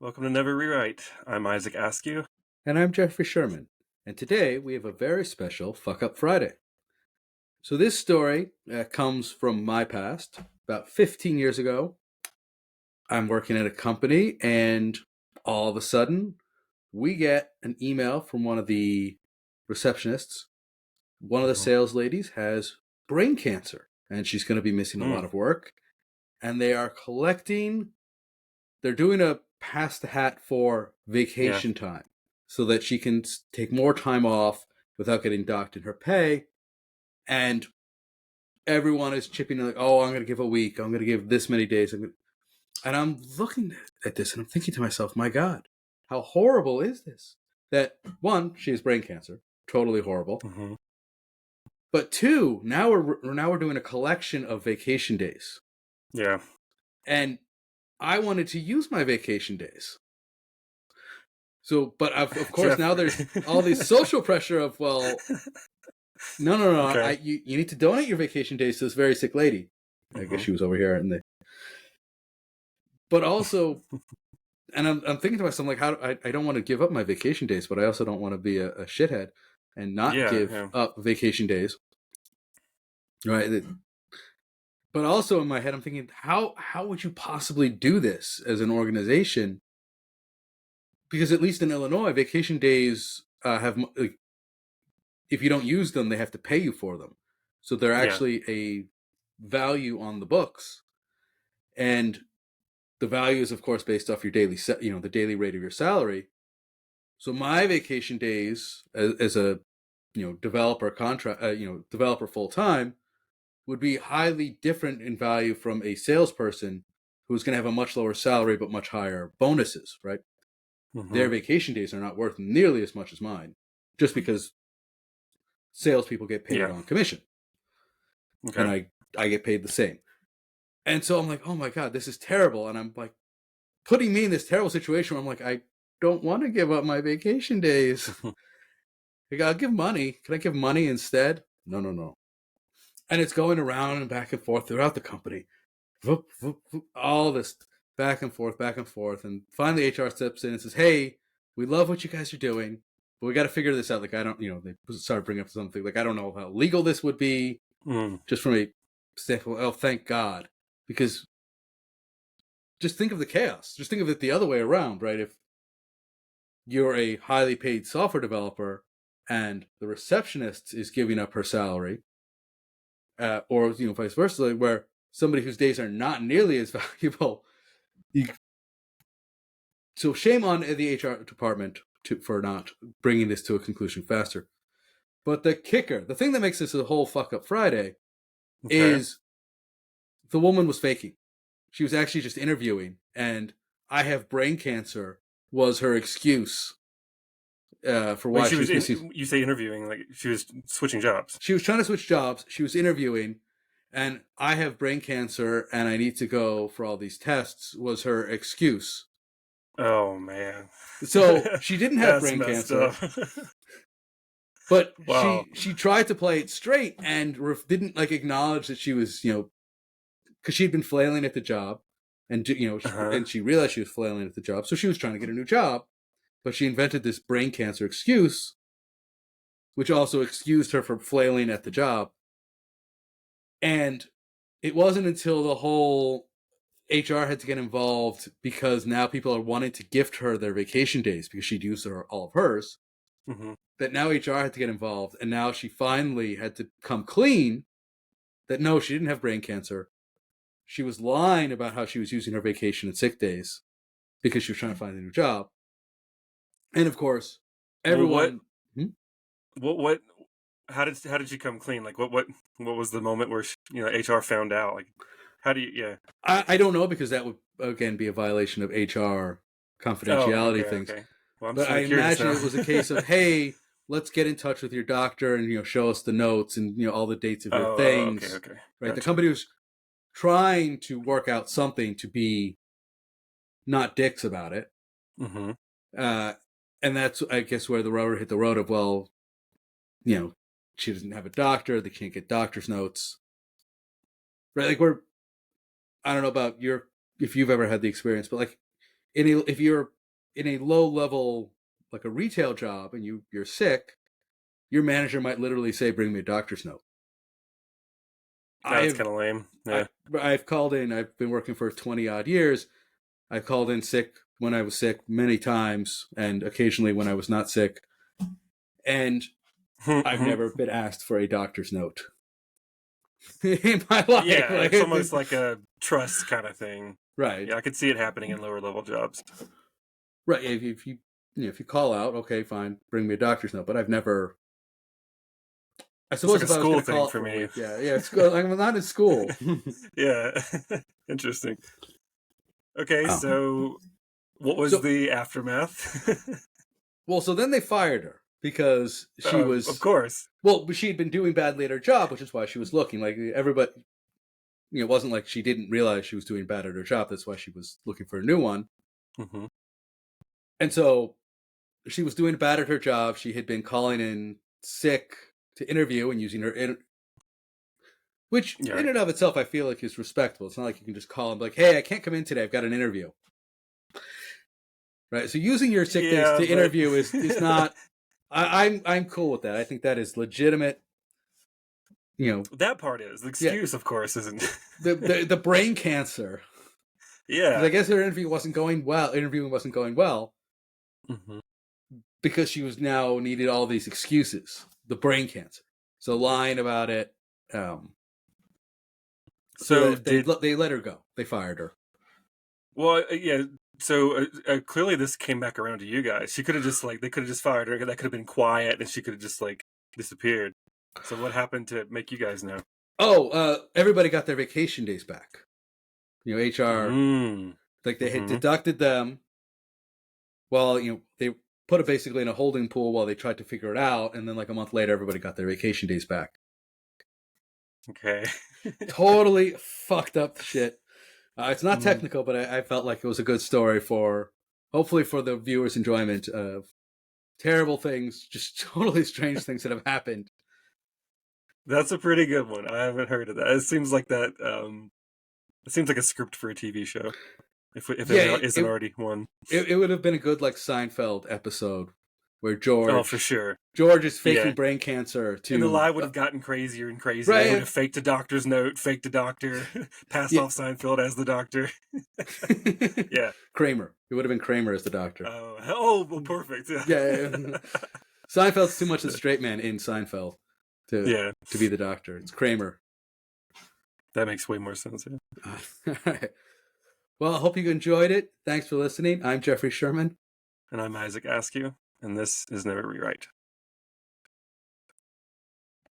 Welcome to Never Rewrite. I'm Isaac Askew. And I'm Jeffrey Sherman. And today we have a very special Fuck Up Friday. So this story comes from my past. About 15 years ago, I'm working at a company, and all of a sudden, we get an email from one of the receptionists. One of the sales ladies has brain cancer, and she's going to be missing a lot of work. And they are they're doing a pass the hat for vacation time, so that she can take more time off without getting docked in her pay. And everyone is chipping in like, oh, I'm going to give a week. I'm going to give this many days. And I'm looking at this and I'm thinking to myself, my God, how horrible is this? That one, she has brain cancer. Totally horrible. Mm-hmm. But two, now we're doing a collection of vacation days. Yeah. And I wanted to use my vacation days. So, but of course, now there's all this social pressure of, well, no. Okay. You need to donate your vacation days to this very sick lady. I guess she was over here, but also, and I'm thinking to myself, like, I don't want to give up my vacation days, but I also don't want to be a shithead and not give up vacation days, right? But also in my head, I'm thinking, how would you possibly do this as an organization? Because at least in Illinois, vacation days have, like, if you don't use them, they have to pay you for them. So they're actually a value on the books. And the value is, of course, based off your daily, the daily rate of your salary. So my vacation days as a, developer developer full time would be highly different in value from a salesperson who's going to have a much lower salary but much higher bonuses, right? Mm-hmm. Their vacation days are not worth nearly as much as mine, just because salespeople get paid on commission. Okay. And I get paid the same. And so I'm like, oh my God, this is terrible. And I'm like, putting me in this terrible situation where I'm like, I don't want to give up my vacation days. Like, I'll give money. Can I give money instead? No. And it's going around and back and forth throughout the company. All this back and forth. And finally HR steps in and says, hey, we love what you guys are doing, but we got to figure this out. Like, I don't, they started bringing up something. Like, I don't know how legal this would be. Just from a standpoint, oh, thank God. Because just think of the chaos. Just think of it the other way around, right? If you're a highly paid software developer and the receptionist is giving up her salary, or vice versa, where somebody whose days are not nearly as valuable. So shame on the HR department for not bringing this to a conclusion faster. But the kicker, the thing that makes this a whole fuck up Friday, is the woman was faking. She was actually just interviewing, and I have brain cancer was her excuse for why she was missing. You say interviewing, like she was switching jobs. She was trying to switch jobs. She was interviewing, and I have brain cancer, and I need to go for all these tests was her excuse. Oh, man. So she didn't have brain cancer. But she tried to play it straight and didn't acknowledge that she was, because she'd been flailing at the job, and and she realized she was flailing at the job, so she was trying to get a new job, but she invented this brain cancer excuse, which also excused her from flailing at the job. And it wasn't until the whole HR had to get involved, because now people are wanting to gift her their vacation days because she'd used all of hers, that now HR had to get involved, and now she finally had to come clean that no, she didn't have brain cancer. She was lying about how she was using her vacation and sick days because she was trying to find a new job. And of course, everyone. What? How did she come clean? Like, what was the moment where HR found out? Like, how do you? Yeah. I don't know, because that would again be a violation of HR confidentiality things. Okay. Well, but I imagine it was a case of, hey, let's get in touch with your doctor and show us the notes and all the dates of your things. Okay. Right. Gotcha. The company was trying to work out something to be not dicks about it. And that's, I guess, where the rubber hit the road of, well, she doesn't have a doctor. They can't get doctor's notes. Right. Like, I don't know about if you've ever had the experience, but if you're in a low level, like a retail job, and you're sick, your manager might literally say, "Bring me a doctor's note." That's kind of lame. Yeah. I've called in. I've been working for 20 odd years. I've called in sick when I was sick many times, and occasionally when I was not sick. And I've never been asked for a doctor's note in my life. Yeah, it's almost like a trust kind of thing. Right. Yeah, I could see it happening in lower level jobs. Right. If you call out, okay, fine, bring me a doctor's note. But I've never. I suppose it's like if I was going to call for me. yeah, it's I'm not in school. Yeah, interesting. Okay, so what was the aftermath? Well, so then they fired her because she was, of course. Well, she had been doing badly at her job, which is why she was looking. Like everybody, it wasn't like she didn't realize she was doing bad at her job. That's why she was looking for a new one. Mm-hmm. And so she was doing bad at her job. She had been calling in sick to interview and using her, which in and of itself, I feel like is respectable. It's not like you can just call and be like, "Hey, I can't come in today. I've got an interview." Right. So using your sick days to interview is not. I'm cool with that. I think that is legitimate. That part is the excuse, of course, isn't the brain cancer. Yeah, I guess her interviewing wasn't going well. Mm-hmm. Because she was now needed all these excuses. The brain cancer, so lying about it. So they let her go. They fired her. Well, yeah. So clearly, this came back around to you guys. She could have just they could have just fired her. That could have been quiet, and she could have just disappeared. So what happened to make you guys know? Oh, everybody got their vacation days back. HR, they had deducted them. Well, they put it basically in a holding pool while they tried to figure it out, and then a month later, everybody got their vacation days back. Okay. Totally fucked up shit. It's not technical, but I felt like it was a good story hopefully for the viewers' enjoyment of terrible things, just totally strange things that have happened. That's a pretty good one. I haven't heard of that. It seems like that. It seems like a script for a TV show. If there isn't already one, it would have been a good Seinfeld episode where George. Oh, for sure. George is faking brain cancer and the lie would have gotten crazier and crazier. Right. They would have faked a doctor's note, faked a doctor, passed off Seinfeld as the doctor. Yeah. Kramer. It would have been Kramer as the doctor. Oh, well, perfect. Yeah. Seinfeld's too much of the straight man in Seinfeld to be the doctor. It's Kramer. That makes way more sense. Yeah. All right. Well, I hope you enjoyed it. Thanks for listening. I'm Jeffrey Sherman. And I'm Isaac Askew. And this is Never Rewrite.